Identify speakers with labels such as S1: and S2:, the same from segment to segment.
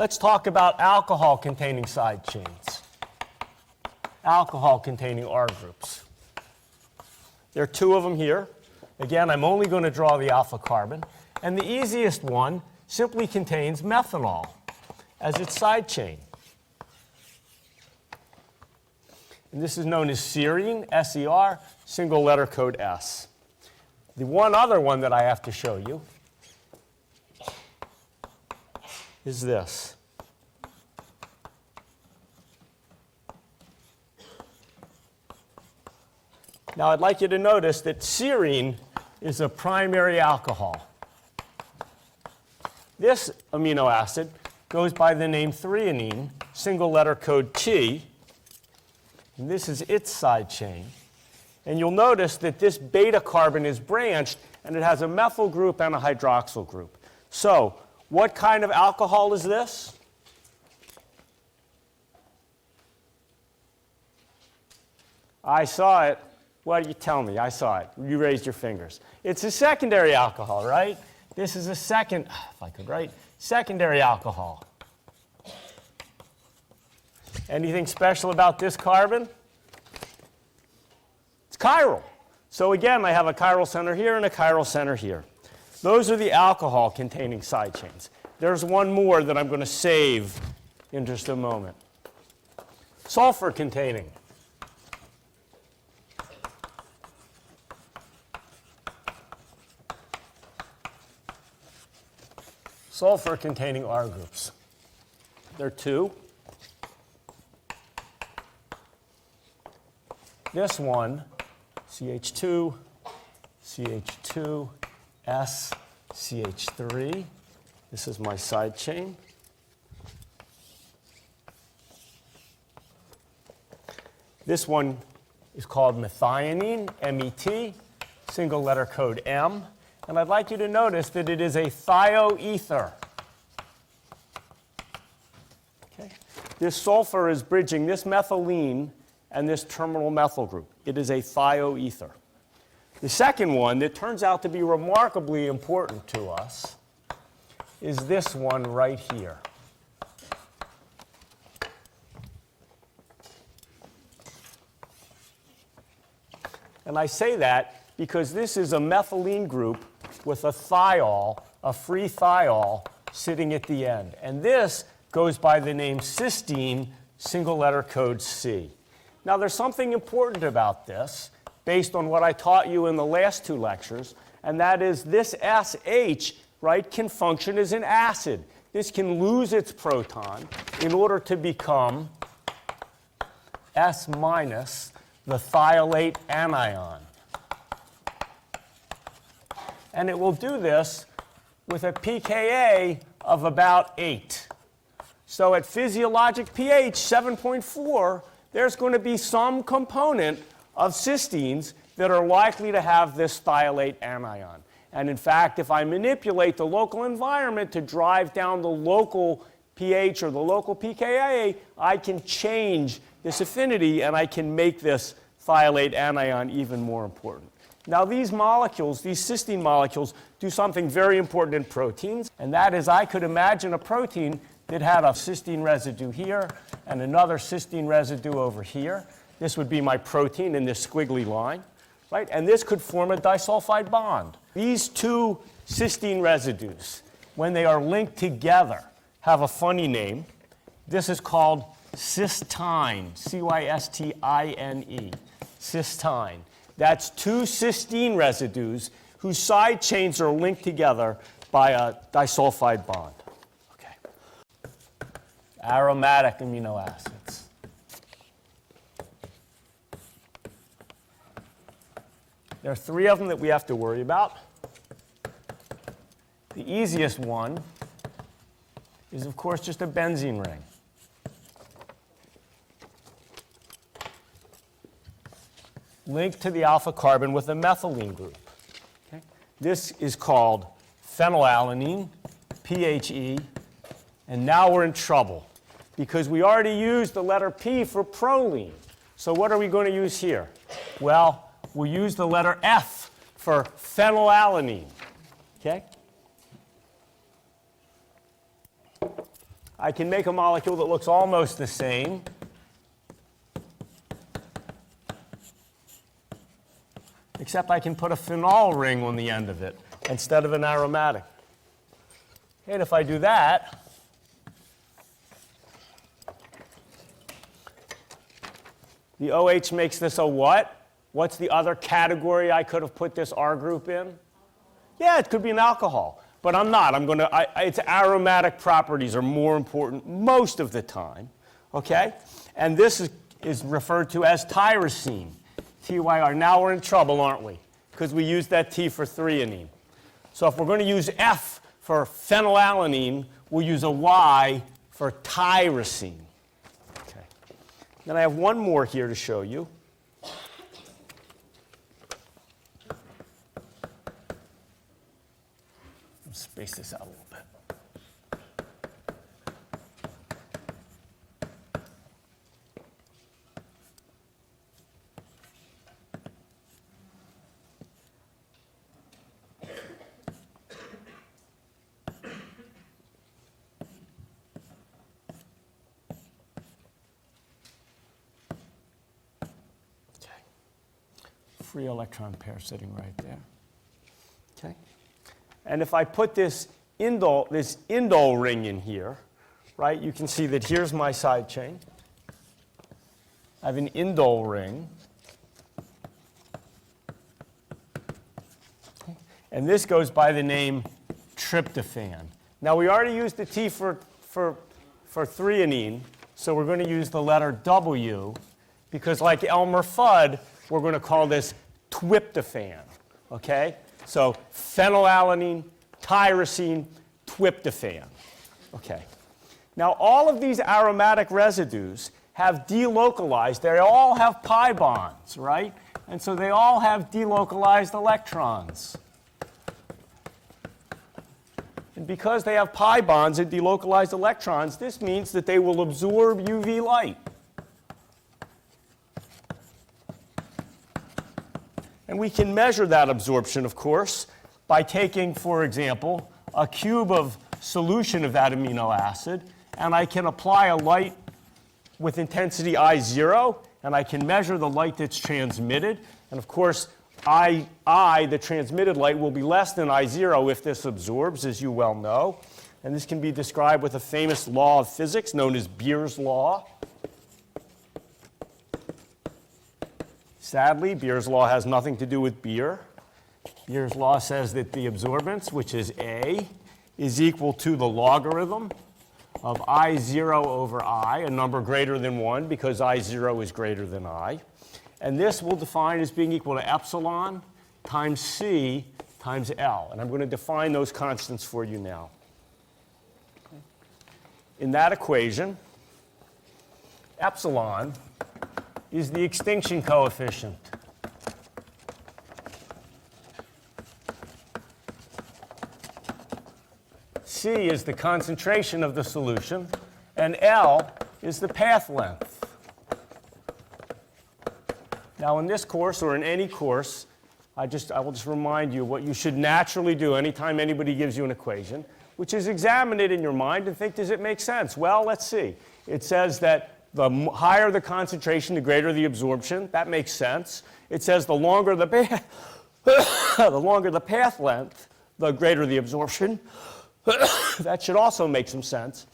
S1: Let's talk about alcohol-containing side chains. Alcohol-containing R groups. There are two of them here. Again, I'm only going to draw the alpha carbon. And the easiest one simply contains methanol as its side chain. And this is known as serine, S-E-R, single letter code S. The one other one that I have to show you is this. Now I'd like you to notice that serine is a primary alcohol. This amino acid goes by the name threonine, single letter code T, and this is its side chain. And you'll notice that this beta carbon is branched, and it has a methyl group and a hydroxyl group. So, what kind of alcohol is this? I saw it. What do you tell me? I saw it. You raised your fingers. It's a secondary alcohol, right? This is a second, if I could write, secondary alcohol. Anything special about this carbon? It's chiral. So again, I have a chiral center here and a chiral center here. Those are the alcohol-containing side chains. There's one more that I'm going to save in just a moment. Sulfur-containing. Sulfur-containing R groups. There are two. This one, CH2, CH2, S, CH3. This is my side chain. This one is called methionine, MET, single letter code M. And I'd like you to notice that it is a thioether. Okay? This sulfur is bridging this methylene and this terminal methyl group. It is a thioether. The second one that turns out to be remarkably important to us is this one right here. And I say that because this is a methylene group with a thiol, a free thiol, sitting at the end. And this goes by the name cysteine, single letter code C. Now there's something important about this based on what I taught you in the last two lectures, and that is this SH, right, can function as an acid. This can lose its proton in order to become S minus, the thiolate anion. And it will do this with a pKa of about 8. So at physiologic pH 7.4, there's going to be some component of cysteines that are likely to have this thiolate anion. And in fact, if I manipulate the local environment to drive down the local pH or the local pKa, I can change this affinity and I can make this thiolate anion even more important. Now these molecules, these cysteine molecules, do something very important in proteins, and that is I could imagine a protein that had a cysteine residue here and another cysteine residue over here. This would be my protein in this squiggly line, right? And this could form a disulfide bond. These two cysteine residues, when they are linked together, have a funny name. This is called cysteine, C-Y-S-T-I-N-E, cysteine. That's two cysteine residues whose side chains are linked together by a disulfide bond. Okay. Aromatic amino acids. There are three of them that we have to worry about. The easiest one is, of course, just a benzene ring. Linked to the alpha carbon with a methylene group. Okay? This is called phenylalanine, PHE, and now we're in trouble because we already used the letter P for proline. So what are we going to use here? Well, we'll use the letter F for phenylalanine. Okay? I can make a molecule that looks almost the same. Except I can put a phenol ring on the end of it instead of an aromatic. And if I do that, the OH makes this a what? What's the other category I could have put this R group in? Yeah, it could be an alcohol, but I'm not. Its aromatic properties are more important most of the time, okay? And this is referred to as tyrosine, TYR. Now we're in trouble, aren't we? Because we used that T for threonine. So if we're going to use F for phenylalanine, we'll use a Y for tyrosine. Okay. Then I have one more here to show you. Space this out a little bit. Okay. Free electron pair sitting right there. Okay. And if I put this indole ring in here, right, you can see that here's my side chain. I have an indole ring. Okay. And this goes by the name tryptophan. Now, we already used the T for threonine, so we're going to use the letter W, because like Elmer Fudd, we're going to call this tryptophan, okay? So phenylalanine, tyrosine, tryptophan. Okay. Now all of these aromatic residues have delocalized. They all have pi bonds, right? And so they all have delocalized electrons. And because they have pi bonds and delocalized electrons, this means that they will absorb UV light. And we can measure that absorption, of course, by taking, for example, a cube of solution of that amino acid, and I can apply a light with intensity I0, and I can measure the light that's transmitted. And of course, I, the transmitted light, will be less than I0 if this absorbs, as you well know. And this can be described with a famous law of physics known as Beer's law. Sadly, Beer's law has nothing to do with beer. Beer's law says that the absorbance, which is A, is equal to the logarithm of I0 over I, a number greater than 1 because I0 is greater than I. And this we'll define as being equal to epsilon times C times L. And I'm going to define those constants for you now. In that equation, epsilon is the extinction coefficient. C is the concentration of the solution, and L is the path length. Now in this course, or in any course, I will just remind you what you should naturally do anytime anybody gives you an equation, which is examine it in your mind and think, does it make sense? Well, let's see. It says that the higher the concentration, the greater the absorption. That makes sense. It says the longer the path, the longer the path length, the greater the absorption. That should also make some sense.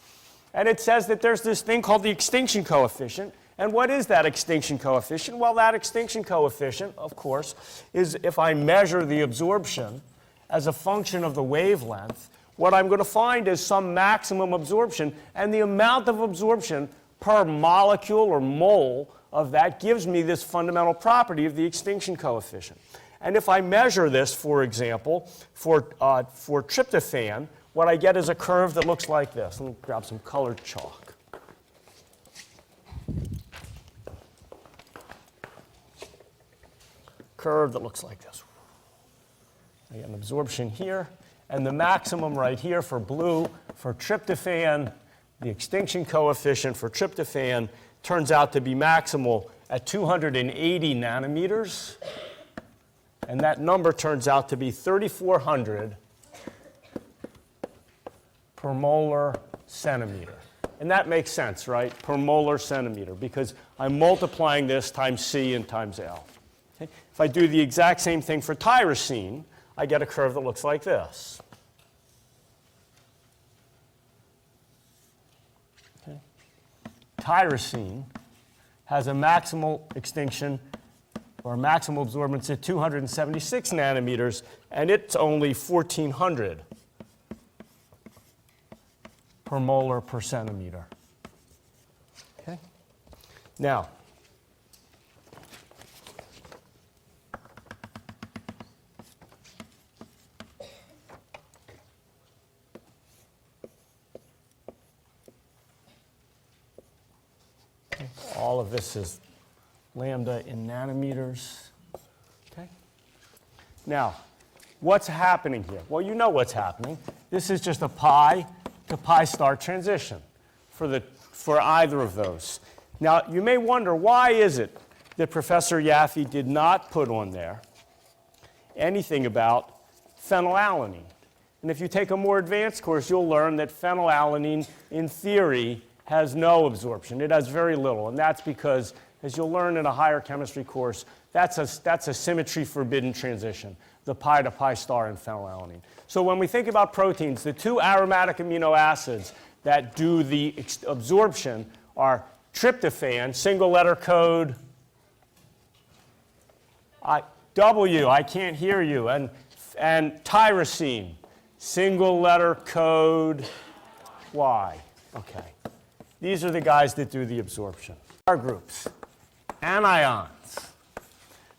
S1: And it says that there's this thing called the extinction coefficient. And what is that extinction coefficient? Well, that extinction coefficient, of course, is if I measure the absorption as a function of the wavelength, what I'm going to find is some maximum absorption, and the amount of absorption per molecule or mole of that gives me this fundamental property of the extinction coefficient. And if I measure this, for example, for tryptophan, what I get is a curve that looks like this. Let me grab some colored chalk. Curve that looks like this. I get an absorption here, and the maximum right here for blue, for tryptophan, the extinction coefficient for tryptophan turns out to be maximal at 280 nanometers, and that number turns out to be 3,400 per molar centimeter. And that makes sense, right? Per molar centimeter, because I'm multiplying this times C and times L. Okay? If I do the exact same thing for tyrosine, I get a curve that looks like this. Okay? Tyrosine has a maximal extinction or maximal absorbance at 276 nanometers, and it's only 1,400 per molar per centimeter. Okay? Now, all of this is lambda in nanometers. Okay? Now, what's happening here? Well, you know what's happening. This is just a pi to pi star transition for either of those. Now, you may wonder, why is it that Professor Yaffe did not put on there anything about phenylalanine? And if you take a more advanced course, you'll learn that phenylalanine, in theory, has no absorption. It has very little, and that's because, as you'll learn in a higher chemistry course, that's a symmetry-forbidden transition, the pi to pi star in phenylalanine. So when we think about proteins, the two aromatic amino acids that do the absorption are tryptophan, single letter code W, I can't hear you, and tyrosine, single letter code Y. Okay. These are the guys that do the absorption. Our groups, anions.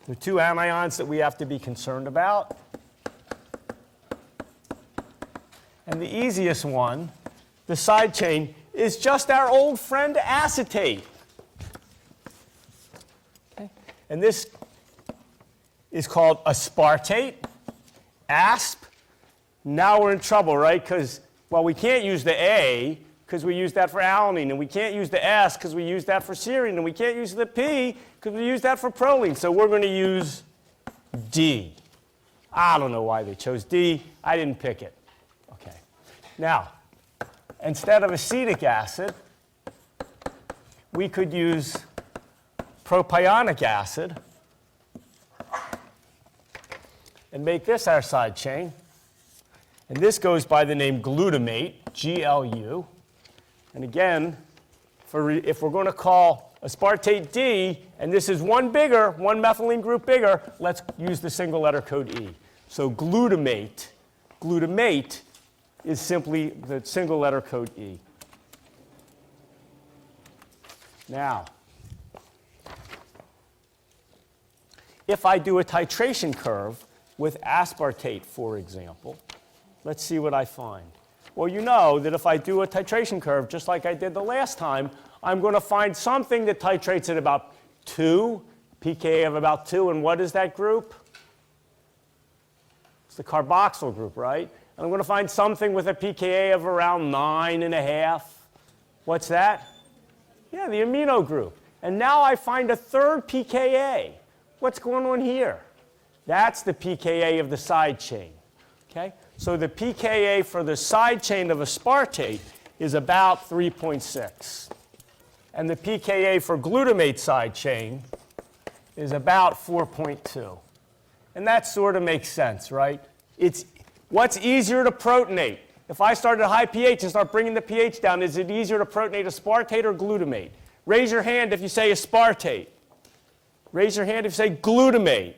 S1: The two anions that we have to be concerned about. And the easiest one, the side chain, is just our old friend acetate. Okay. And this is called aspartate, asp. Now we're in trouble, right? Because, well, we can't use the A, because we use that for alanine, and we can't use the S because we use that for serine, and we can't use the P because we use that for proline. So we're going to use D. I don't know why they chose D. I didn't pick it. Okay. Now, instead of acetic acid, we could use propionic acid and make this our side chain. And this goes by the name glutamate, GLU. And again, if we're going to call aspartate D, and this is one methylene group bigger, let's use the single letter code E. So glutamate is simply the single letter code E. Now, if I do a titration curve with aspartate, for example, let's see what I find. Well, you know that if I do a titration curve, just like I did the last time, I'm going to find something that titrates at about 2, pKa of about 2. And what is that group? It's the carboxyl group, right? And I'm going to find something with a pKa of around 9.5. What's that? Yeah, the amino group. And now I find a third pKa. What's going on here? That's the pKa of the side chain. Okay? So the pKa for the side chain of aspartate is about 3.6. And the pKa for glutamate side chain is about 4.2. And that sort of makes sense, right? What's easier to protonate? If I start at high pH and start bringing the pH down, is it easier to protonate aspartate or glutamate? Raise your hand if you say aspartate. Raise your hand if you say glutamate.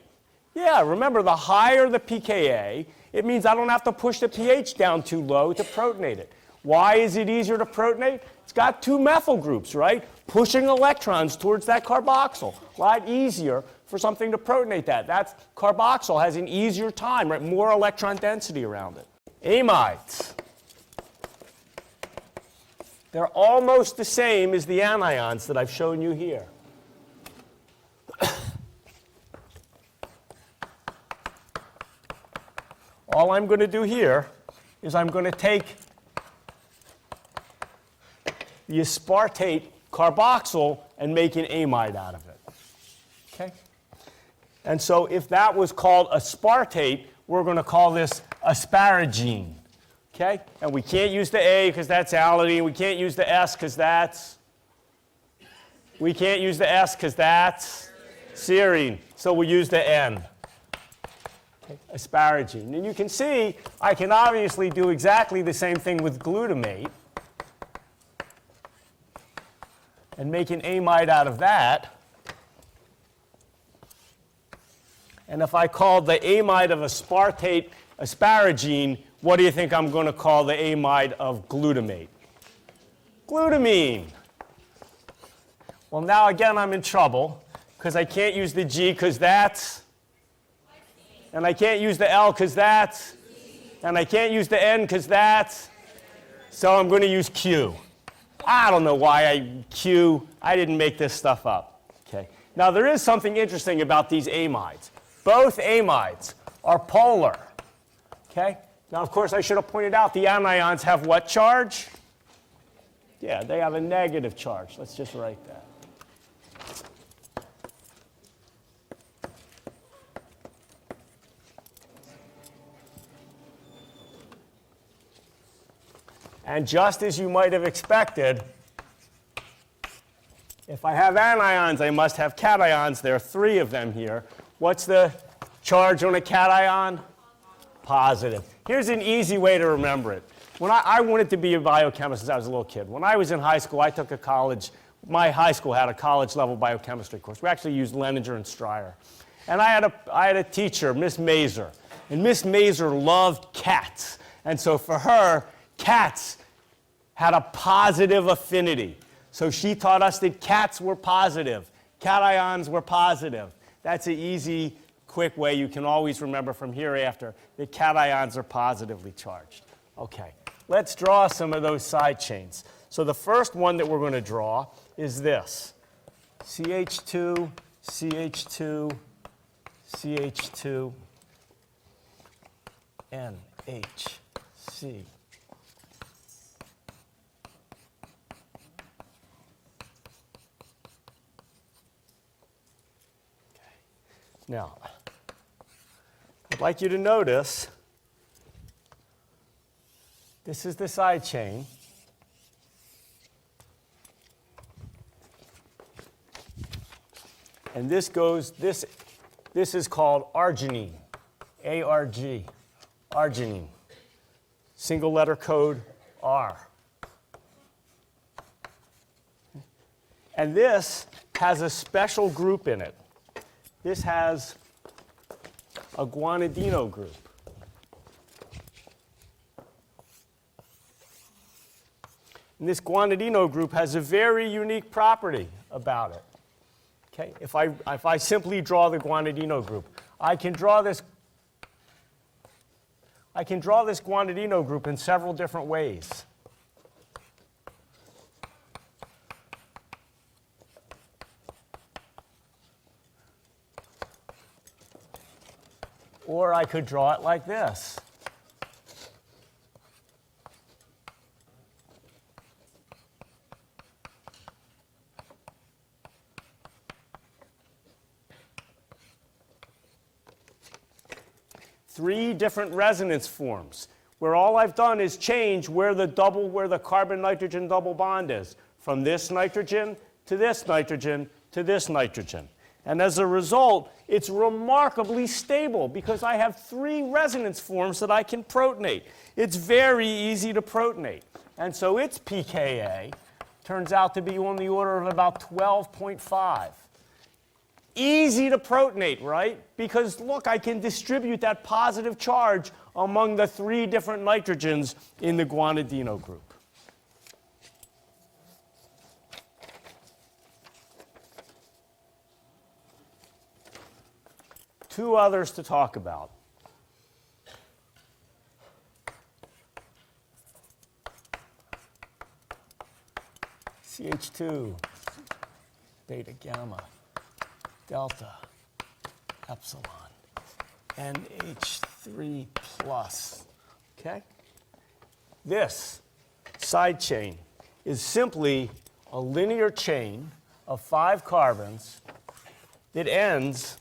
S1: Yeah, remember, the higher the pKa, it means I don't have to push the pH down too low to protonate it. Why is it easier to protonate? It's got two methyl groups, right? Pushing electrons towards that carboxyl. A lot easier for something to protonate that. That carboxyl has an easier time, right? More electron density around it. Amides. They're almost the same as the anions that I've shown you here. All I'm going to do here is I'm going to take the aspartate carboxyl and make an amide out of it. Okay? And so if that was called aspartate, we're going to call this asparagine. Okay? And we can't use the A because that's alanine. We can't use the S because that's... We can't use the S because that's serine. So we'll use the N. Okay? Asparagine. And you can see I can obviously do exactly the same thing with glutamate and make an amide out of that. And if I call the amide of aspartate asparagine, what do you think I'm going to call the amide of glutamate? Glutamine. Well, now again I'm in trouble because I can't use the G because that's, and I can't use the L because that's, and I can't use the N because that's, so I'm going to use Q. I don't know why Q. I didn't make this stuff up. Okay. Now there is something interesting about these amides. Both amides are polar. Okay? Now, of course, I should have pointed out the anions have what charge? Yeah, they have a negative charge. Let's just write that. And just as you might have expected, if I have anions, I must have cations. There are 3 of them here. What's the charge on a cation? Positive. Here's an easy way to remember it. When I wanted to be a biochemist since I was a little kid. When I was in high school, I took a college, my high school had a college-level biochemistry course. We actually used Leninger and Stryer. And I had a teacher, Miss Mazer. And Miss Mazer loved cats. And so for her, cats had a positive affinity. So she taught us that cats were positive. Cations were positive. That's an easy, quick way you can always remember from hereafter that cations are positively charged. Okay, let's draw some of those side chains. So the first one that we're going to draw is this. CH2, CH2, CH2, NHC. Now, I'd like you to notice this is the side chain. And this is called arginine, ARG, arginine. Single letter code R. And this has a special group in it. This has a guanidino group. And this guanidino group has a very unique property about it. Okay? If I simply draw the guanidino group, I can draw this guanidino group in several different ways. Or I could draw it like this. Three different resonance forms, where all I've done is change where the carbon-nitrogen double bond is, from this nitrogen to this nitrogen to this nitrogen. And as a result, it's remarkably stable because I have 3 resonance forms that I can protonate. It's very easy to protonate. And so its pKa turns out to be on the order of about 12.5. Easy to protonate, right? Because look, I can distribute that positive charge among the 3 different nitrogens in the guanidino group. Two others to talk about. CH2, beta gamma, delta, epsilon, NH3 plus. Okay? This side chain is simply a linear chain of 5 carbons that ends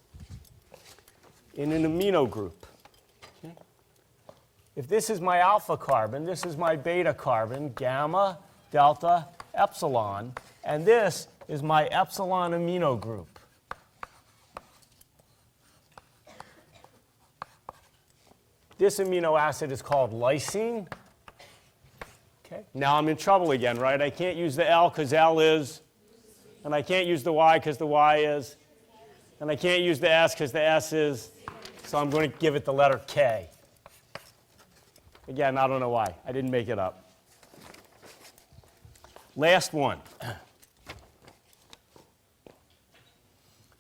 S1: in an amino group. Okay? if this is my alpha carbon, this is my beta carbon, gamma, delta, epsilon, and this is my epsilon amino group. This amino acid is called lysine. Okay. Now I'm in trouble again, right? I can't use the L because L is, and I can't use the Y because the Y is, and I can't use the S because the S is, so I'm going to give it the letter K. Again, I don't know why. I didn't make it up. Last one.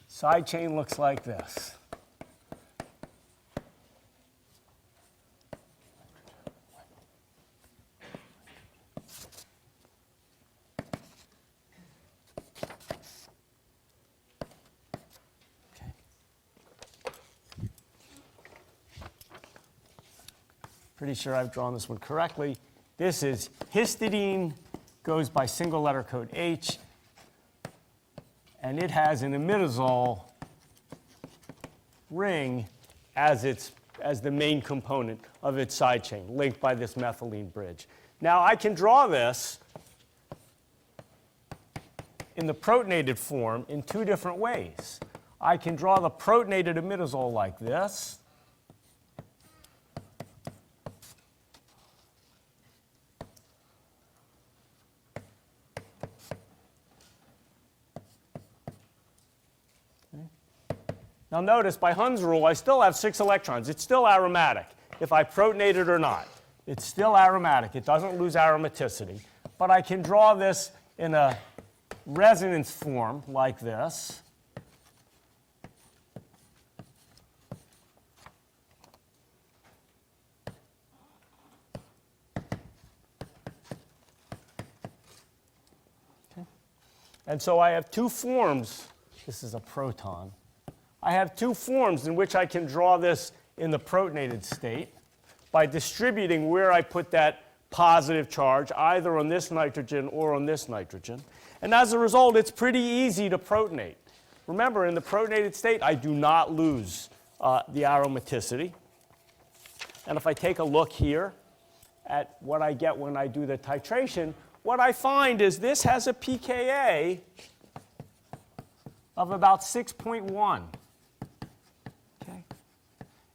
S1: Side chain looks like this. Pretty sure I've drawn this one correctly. This is histidine, goes by single letter code H, and it has an imidazole ring as the main component of its side chain, linked by this methylene bridge. Now I can draw this in the protonated form in two different ways. I can draw the protonated imidazole like this. Now notice, by Hund's rule, I still have 6 electrons. It's still aromatic, if I protonate it or not. It's still aromatic. It doesn't lose aromaticity. But I can draw this in a resonance form like this. Okay. And so I have two forms. This is a proton. I have two forms in which I can draw this in the protonated state by distributing where I put that positive charge, either on this nitrogen or on this nitrogen. And as a result, it's pretty easy to protonate. Remember, in the protonated state, I do not lose the aromaticity. And if I take a look here at what I get when I do the titration, what I find is this has a pKa of about 6.1.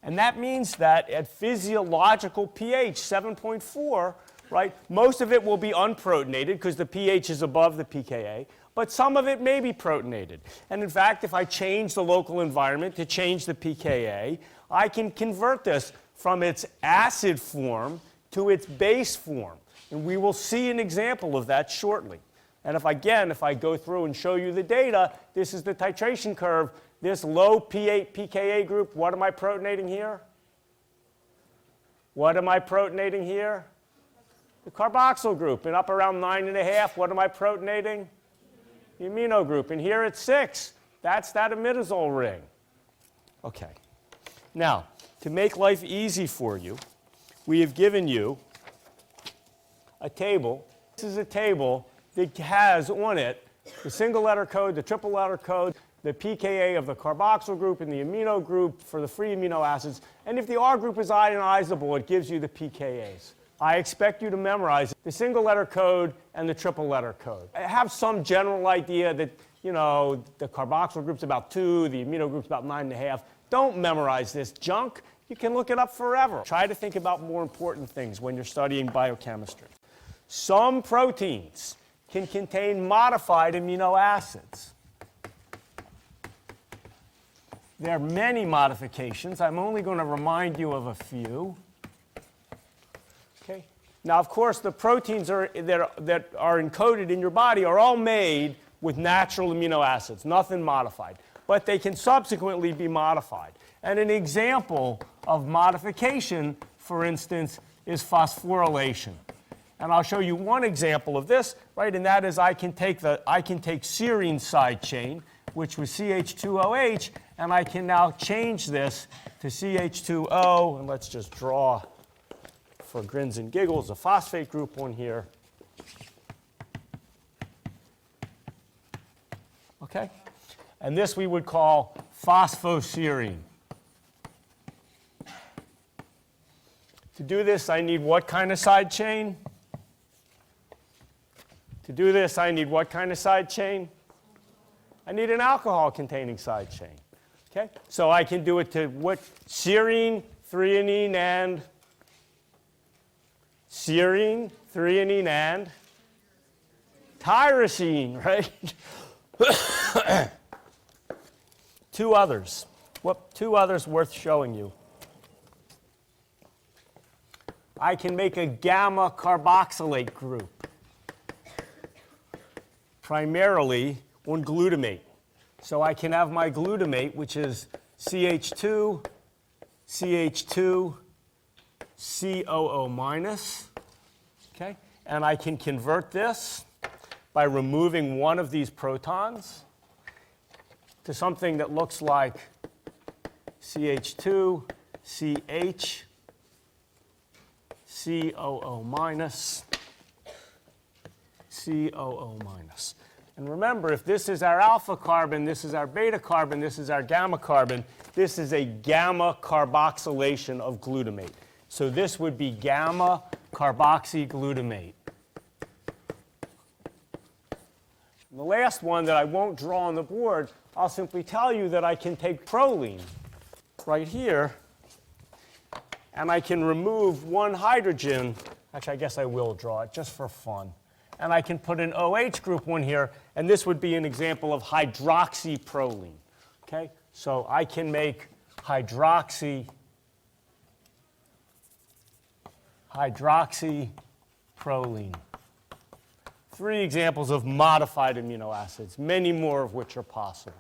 S1: And that means that at physiological pH 7.4, right, most of it will be unprotonated because the pH is above the pKa, but some of it may be protonated. And in fact, if I change the local environment to change the pKa, I can convert this from its acid form to its base form. And we will see an example of that shortly. And if I go through and show you the data, this is the titration curve. This low pKa group, what am I protonating here? What am I protonating here? The carboxyl group. And up around 9.5, what am I protonating? The amino group. And here it's 6. That's that imidazole ring. Okay. Now, to make life easy for you, we have given you a table. This is a table that has on it the single letter code, the triple letter code, the pKa of the carboxyl group and the amino group for the free amino acids. And if the R group is ionizable, it gives you the pKas. I expect you to memorize the single letter code and the triple letter code. I have some general idea that, you know, the carboxyl group's about 2, the amino group's about 9.5. Don't memorize this junk. You can look it up forever. Try to think about more important things when you're studying biochemistry. Some proteins can contain modified amino acids. There are many modifications. I'm only going to remind you of a few. Okay. Now, of course, the proteins that are encoded in your body are all made with natural amino acids, nothing modified. But they can subsequently be modified. And an example of modification, for instance, is phosphorylation. And I'll show you one example of this, right? And that is I can take serine side chain, which was CH2OH, and I can now change this to CH2O, and let's just draw, for grins and giggles, a phosphate group on here. Okay? And this we would call phosphoserine. To do this, I need what kind of side chain? To do this, I need what kind of side chain? I need an alcohol-containing side chain. Okay? So I can do it to what? Serine, threonine, and serine, threonine, and tyrosine, right? Two others. Two others worth showing you. I can make a gamma carboxylate group, primarily on glutamate. So I can have my glutamate, which is CH2, CH2, COO minus, okay? And I can convert this by removing one of these protons to something that looks like CH2, CH, COO minus, COO minus. And remember, if this is our alpha carbon, this is our beta carbon, this is our gamma carbon, this is a gamma carboxylation of glutamate. So this would be gamma carboxyglutamate. And the last one that I won't draw on the board, I'll simply tell you that I can take proline right here, and I can remove one hydrogen. Actually, I guess I will draw it just for fun. And I can put an OH group one here, and this would be an example of hydroxyproline. Okay? So I can make hydroxyproline. Three examples of modified amino acids, many more of which are possible.